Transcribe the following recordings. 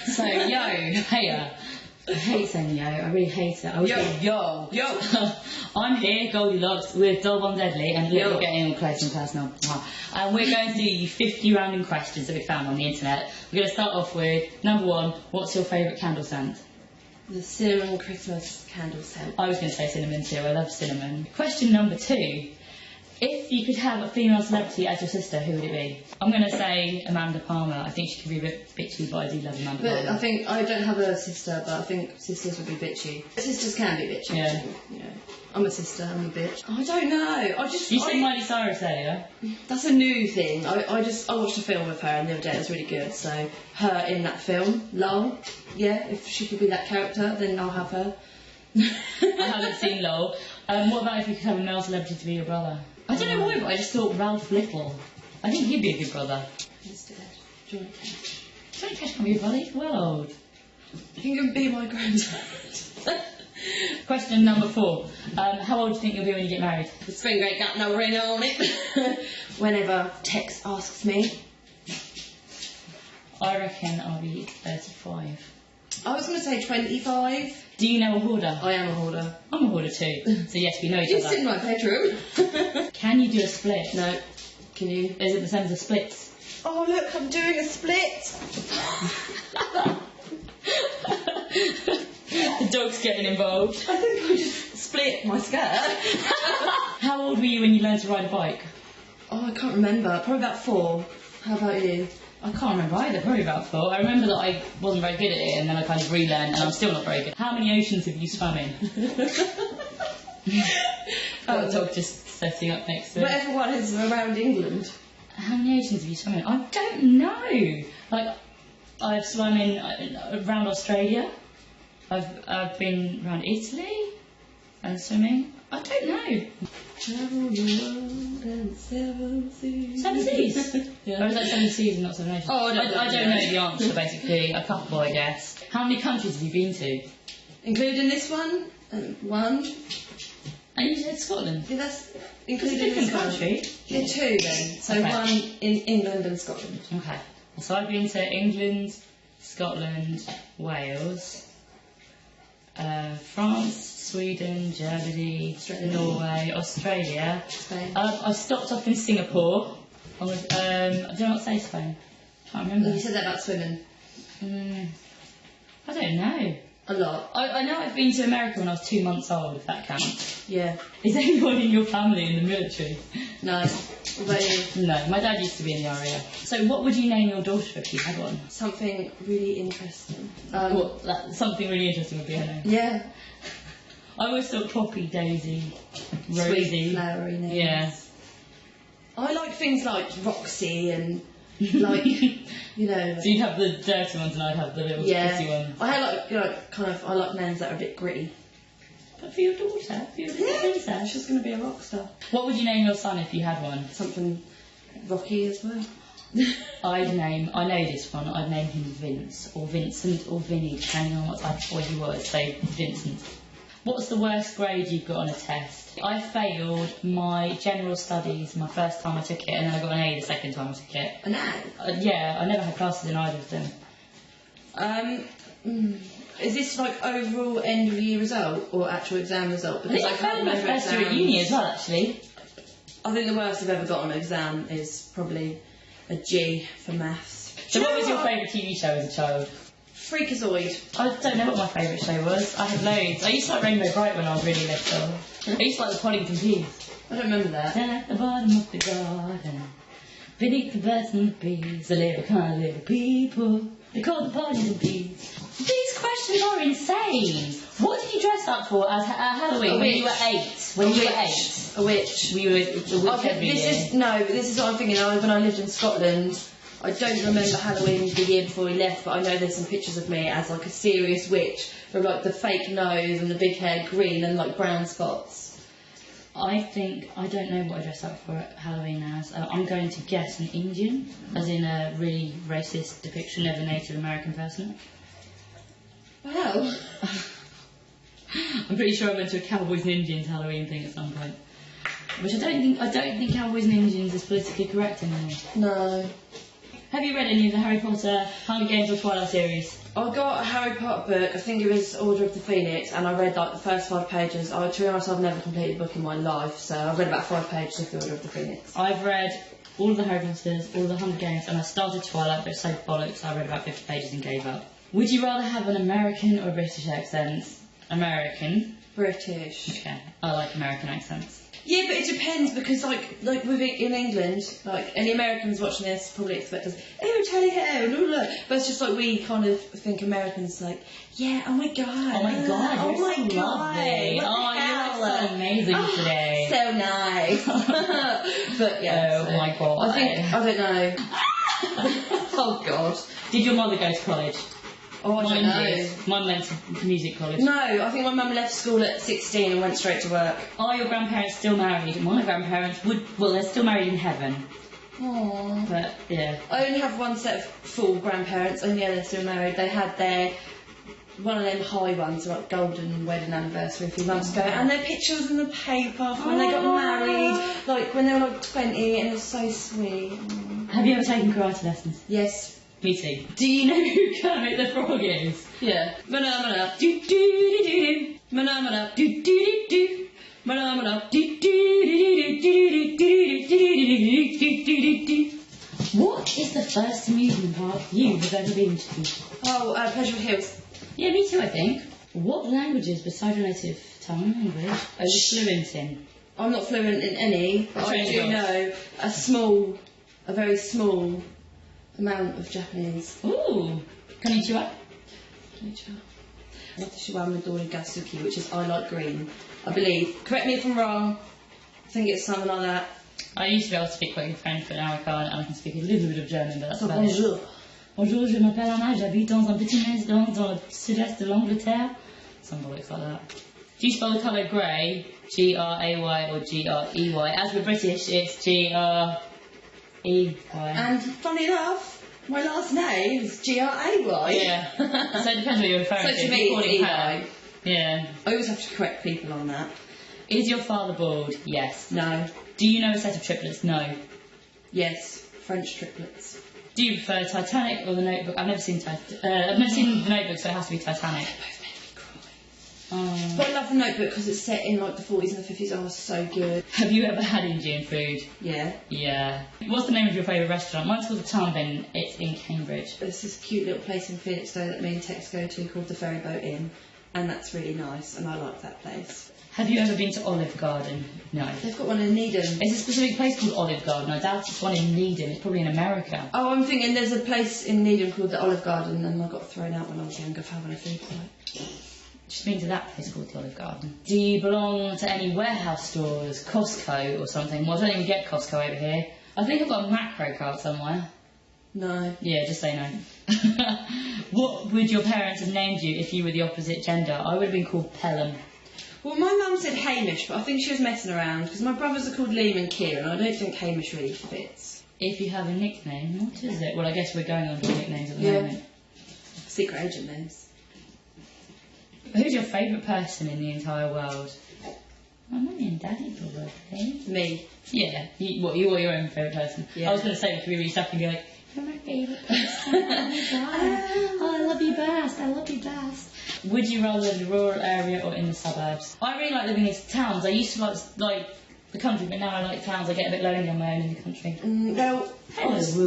So, yo, hey, I hate saying yo, I really hate it. I was yo. I'm here, Goldilocks, with Doll Bomb Deadly, and we're getting all close and personal. And we're going to do 50 random questions that we found on the internet. We're going to start off with, number one, what's your favourite candle scent? The cinnamon Christmas candle scent. I was going to say cinnamon too, I love cinnamon. Question number two, if you could have a female celebrity as your sister, who would it be? I'm going to say Amanda Palmer. I think she could be a bit bitchy, but I do love Amanda Palmer. But I think, I don't have a sister, but I think sisters would be bitchy. Sisters can be bitchy. Yeah. You know, I'm a sister, I'm a bitch. I don't know. You said Miley Cyrus earlier. That's a new thing. I watched a film with her and the other day, it was really good. So, her in that film, LOL, yeah, if she could be that character, then I'll have her. I haven't seen LOL. What about if you could have a male celebrity to be your brother? I don't know why, but I just thought Ralph Little. I think he'd be a good brother. He's dead. Johnny Cash. Johnny Cash can be your brother, he's well old. He can be my granddad. Question number four. How old do you think you'll be when you get married? The finger ain't got no ring on it. Whenever Tex asks me. I reckon I'll be 35. I was going to say 25. Do you know a hoarder? I am a hoarder. I'm a hoarder too. So yes, we know each You other. sit in my bedroom. Can you do a split? No. Can you? Is it the same as a split? Oh look, I'm doing a split. The dog's getting involved. I think I just split my skirt. How old were you when you learned to ride a bike? Oh, I can't remember. Probably about 4. How about you? I can't remember either, probably about 4. I remember that I wasn't very good at it and then I kind of relearned and I'm still not very good. How many oceans have you swum in? Got a dog just setting up next to it. Whatever one is around England. How many oceans have you swum in? I don't know. Like, I've swum in around Australia. I've been around Italy and swimming. I don't know. Travel the world and 7 seas. 7 seas? Yeah. Or is that 7 seas and not 7 oceans? Oh, I don't know the answer, basically. A couple, I guess. How many countries have you been to? Including this one? 1. And you said Scotland? Yeah, that's It's a including different this one. country. Yeah, 2 then. So Okay. 1 in England and Scotland. Okay. So I've been to England, Scotland, Wales, France, Sweden, Germany, Norway, Australia. Spain. I stopped off in Singapore. I don't know what to say Spain. Can't remember. You said that about swimming. I don't know. A lot. I know I've been to America when I was 2 months old, if that counts. Yeah. Is anyone in your family in the military? No. What about you? No, my dad used to be in the RAF. So what would you name your daughter if you had one? Something really interesting. Something really interesting would be her name. Yeah. I always thought Poppy, Daisy, Sweet, Rosie. flowery names. Yeah. I like things like Roxy and like, you know. So you'd have the dirty ones and I'd have the little pretty ones. I like, I like names that are a bit gritty. But for your daughter, for your little princess. She's going to be a rock star. What would you name your son if you had one? Something rocky as well. I know this one, I'd name him Vince, or Vincent, or Vinny, depending on what type of boy he was, so Vincent. What's the worst grade you've got on a test? I failed my general studies my first time I took it, and then I got an A the second time I took it. An A? Yeah, I never had classes in either of them. Is this like overall end of year result or actual exam result? I think I failed my first year at uni as well, actually. I think the worst I've ever got on an exam is probably a G for maths. So what was your favourite TV show as a child? Freakazoid. I don't know what my favourite show was. I had loads. I used to like Rainbow Bright when I was really little. I used to like the Poddington Bees. I don't remember that. Down at the bottom of the garden, beneath the birds and the bees, they live a kind of little people. They call the Poddington Bees. These questions are insane. What did you dress up for as Halloween when you were 8? When you were 8? A witch. We were a witch every year. But this is what I'm thinking. When I lived in Scotland, I don't remember Halloween the year before we left, but I know there's some pictures of me as like a serious witch with like the fake nose and the big hair, green and like brown spots. I don't know what I dress up for at Halloween as. I'm going to guess an Indian, as in a really racist depiction of a Native American person. Wow. I'm pretty sure I went to a Cowboys and Indians Halloween thing at some point. Which I don't think Cowboys and Indians is politically correct anymore. No. Have you read any of the Harry Potter, Hunger Games or Twilight series? I got a Harry Potter book, I think it was Order of the Phoenix, and I read like the first 5 pages. To be honest, I've never completed a book in my life, so I've read about 5 pages of the Order of the Phoenix. I've read all of the Harry Potters, all of the Hunger Games, and I started Twilight, but it's so bollocks, I read about 50 pages and gave up. Would you rather have an American or British accent? American. British. Okay, I like American accents. Yeah, but it depends because like with in England, like any Americans watching this probably expect us, oh tally ho, blah, blah. But it's just like we kind of think Americans like, yeah, oh my god, oh my god, oh my so god, lovely. Oh, you look so amazing today. So nice. But yeah. Oh my god. I don't know. Oh god. Did your mother go to college? Oh, I don't know. Mine went to music college. No, I think my mum left school at 16 and went straight to work. Are your grandparents still married? My grandparents well, they're still married in heaven. Aww. But, yeah. I only have one set of full grandparents, and yeah, they're still married. They had one of them high ones, like golden wedding anniversary a few months ago, and their pictures in the paper from when they got married, like when they were like 20, and it was so sweet. Have you ever taken karate lessons? Yes. Me too. Do you know who Kermit the Frog is? Yeah. Mana Do do do do. mana Do do do do. mana Do do do do. What is the first amusement park you have ever been to? Oh, Pleasure Hills. Yeah, me too, I think. What languages besides your native tongue and language are you fluent in? I'm not fluent in any, but I do know a very small amount of Japanese. Ooh, konnichiwa. Watashi wa Midori ga suki, which is I like green, I believe. Correct me if I'm wrong. I think it's something like that. I used to be able to speak quite French, but now I can't, and I can speak a little bit of German, but that's So about bonjour. it. Bonjour, je m'appelle Anna, j'habite dans un petit maison dans le sud-est de l'Angleterre. Some bollocks like that. Do you spell the colour grey, G-R-A-Y or G-R-E-Y? As we're British, it's G-R-E-Y. And funny enough, my last name is G-R-A-Y. Yeah. So it depends what you're referring So to. to me it's Eli. Yeah. I always have to correct people on that. Is your father bald? Yes. No. Do you know a set of triplets? No. Yes. French triplets. Do you prefer Titanic or The Notebook? I've never seen The Notebook, so it has to be Titanic. But I love The Notebook because it's set in like the 40s and the 50s. Oh, it's so good. Have you ever had Indian food? Yeah. Yeah. What's the name of your favourite restaurant? Mine's called the Tarnbin. It's in Cambridge. There's this cute little place in Felixstowe that me and Tex go to called the Ferryboat Inn, and that's really nice, and I like that place. Have you ever been to Olive Garden? No. They've got one in Needham. There's a specific place called Olive Garden. I doubt it's one in Needham. It's probably in America. Oh, I'm thinking there's a place in Needham called the Olive Garden, and I got thrown out when I was younger for having a food fight. Just been to that place called the Olive Garden. Do you belong to any warehouse stores, Costco or something? Well, I don't even get Costco over here. I think I've got a macro card somewhere. No. Yeah, just say no. What would your parents have named you if you were the opposite gender? I would have been called Pelham. Well, my mum said Hamish, but I think she was messing around because my brothers are called Liam and Kieran. I don't think Hamish really fits. If you have a nickname, what is it? Well, I guess we're going on to nicknames at the moment. Secret agent names. Who's your favourite person in the entire world? My mummy and daddy, probably. Me. Yeah. You are your own favourite person? Yeah. I was going to say, we could be really stuck and be like, you're my favourite person. Oh my god. Oh, I love you best. I love you best. Would you rather live in a rural area or in the suburbs? I really like living in towns. I used to like the country, but now I like towns. I get a bit lonely on my own in the country. Well,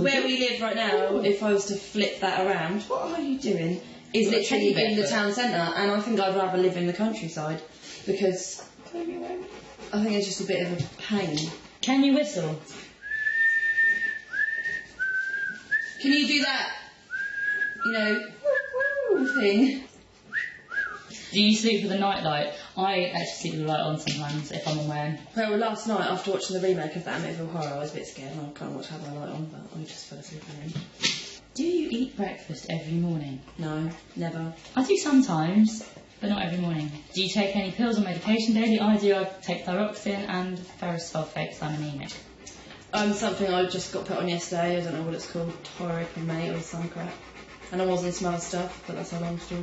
where we live right now, if I was to flip that around, what are you doing? Is literally in the town centre, and I think I'd rather live in the countryside because I think it's just a bit of a pain. Can you whistle? Can you do that? You know, thing. Do you sleep with a nightlight? I actually sleep with the light on sometimes if I'm on my own. Well, last night after watching the remake of that Amityville Horror, I was a bit scared and I can't watch Have a Light On, but I just fell asleep in. Do you eat breakfast every morning? No, never. I do sometimes, but not every morning. Do you take any pills or medication daily? I do. I take thyroxine and ferrous sulfate, I'm anemic. Something I just got put on yesterday, I don't know what it's called, Toripamate or some crap. And I wasn't smell stuff, but that's a long story.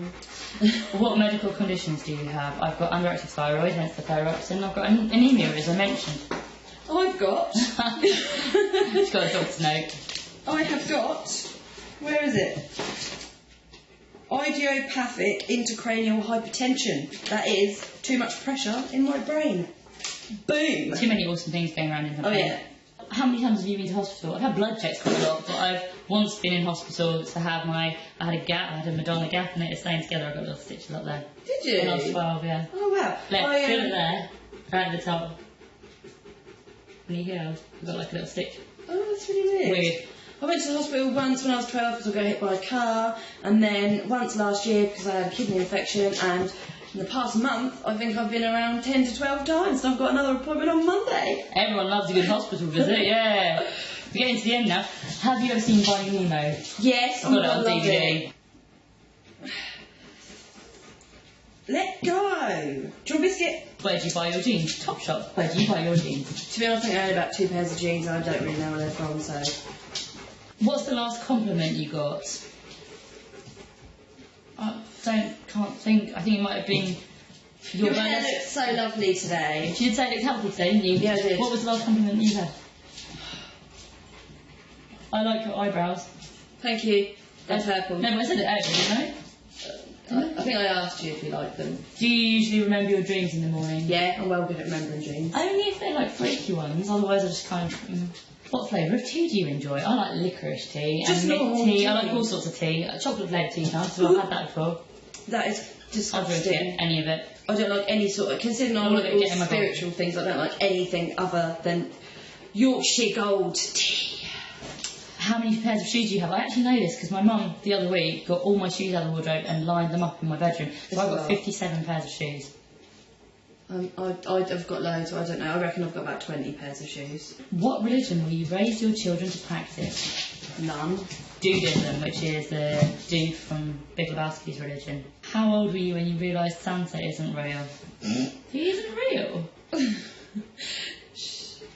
What medical conditions do you have? I've got underactive thyroid, hence the thyroxine. I've got anemia, as I mentioned. I've got... She's got a doctor's note. I have got Where is it? Idiopathic intracranial hypertension. That is too much pressure in my brain. Boom. Too many awesome things going around in her Oh brain. yeah. How many times have you been to hospital? I've had blood checks quite a lot, but I've once been in hospital to have I had a gap, I had a Madonna gap, and it was staying together. I got little stitches up there. Did you? When I was 12, yeah. Oh wow. Feel it there, right at the top. And you healed. You've got like a little stitch. Oh, that's really weird. I went to the hospital once when I was 12 because I got hit by a car, and then once last year because I had a kidney infection, and in the past month I think I've been around 10 to 12 times, and I've got another appointment on Monday. Everyone loves a good hospital visit, yeah. We're getting to the end now. Have you ever seen Finding Nemo? Yes, I've got it on DVD. Let go. Do you want a biscuit? Where do you buy your jeans? Topshop. Where do you buy your jeans? To be honest, I think I own about 2 pairs of jeans, and I don't really know where they're from, so... What's the last compliment you got? Can't think. I think it might have been Your hair looks so lovely today. She did say it looked healthy today, didn't you? Yeah, I did. What was the last compliment you had? I like your eyebrows. Thank you. They're purple. No, but I said it earlier, didn't I? I think I asked you if you liked them. Do you usually remember your dreams in the morning? Yeah, I'm well good at remembering dreams. Only if they're like freaky ones, otherwise I just kind of... What flavour of tea do you enjoy? I like licorice tea Just and mint normal tea. tea. I like all sorts of tea. Chocolate flavoured tea now, so I've had that before. That is I'll drink disgusting. it, any of it. I don't like any sort of... Considering I All of like it, get in all my spiritual things, I don't like anything other than Yorkshire Gold tea. How many pairs of shoes do you have? I actually know this because my mum the other week got all my shoes out of the wardrobe and lined them up in my bedroom. So I've got 57 pairs of shoes. I've got loads, but I don't know. I reckon I've got about 20 pairs of shoes. What religion will you raise your children to practice? None. Dudism, which is the dude from Big Lebowski's religion. How old were you when you realised Santa isn't real? He isn't real?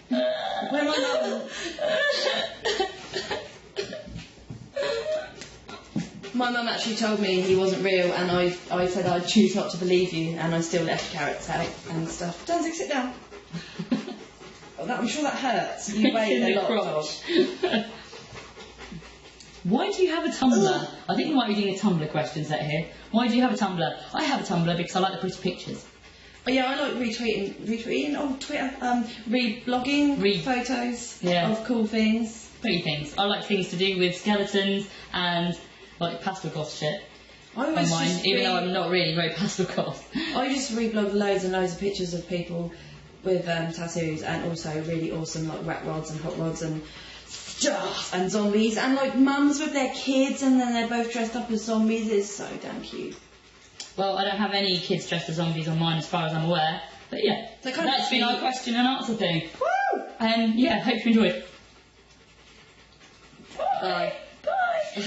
When my mum... My mum actually told me he wasn't real, and I said I'd choose not to believe you, and I still left carrots out and stuff. Danzig, sit down. I'm sure that hurts. You weigh a lot, dog. Why do you have a Tumblr? I think we might be doing a Tumblr question set here. Why do you have a Tumblr? I have a Tumblr because I like the pretty pictures. Oh, yeah, I like retweeting on Twitter, reblogging photos of cool things. Pretty things. I like things to do with skeletons and like pastel goth shit. On mine, even though I'm not really very pastel goth. I just reblog loads and loads of pictures of people with tattoos, and also really awesome like rat rods and hot rods and stuff and zombies, and like mums with their kids and then they're both dressed up as zombies. It's so damn cute. Well, I don't have any kids dressed as zombies on mine as far as I'm aware. But yeah, that's been our question and answer thing. Woo! And yeah, hope you enjoyed. Bye. Bye.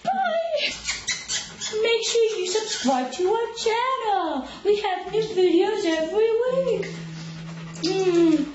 Bye. Make sure you subscribe to our channel. We have new videos every week.